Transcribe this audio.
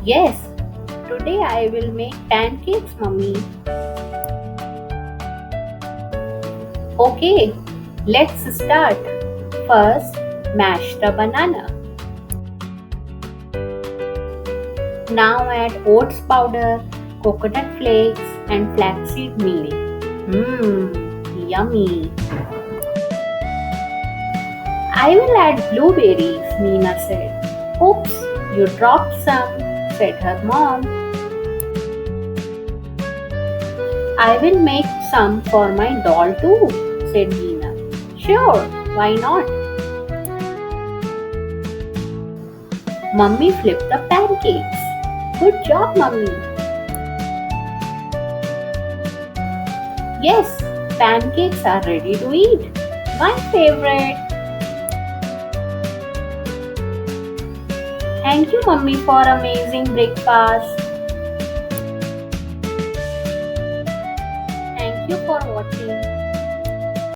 Yes, today I will make pancakes, mummy. Okay, let's start. First, mash the banana. Now add oats powder, coconut flakes, and flaxseed meal. Mmm, yummy. I will add blueberries, Meena said. Oops, you dropped some, said her mom. I will make some for my doll too, said Meena. Sure, why not? Mummy flipped the pancakes. Good job, Mummy. Yes, pancakes are ready to eat. My favorite. Thank you, Mummy, for amazing breakfast. Thank you for watching.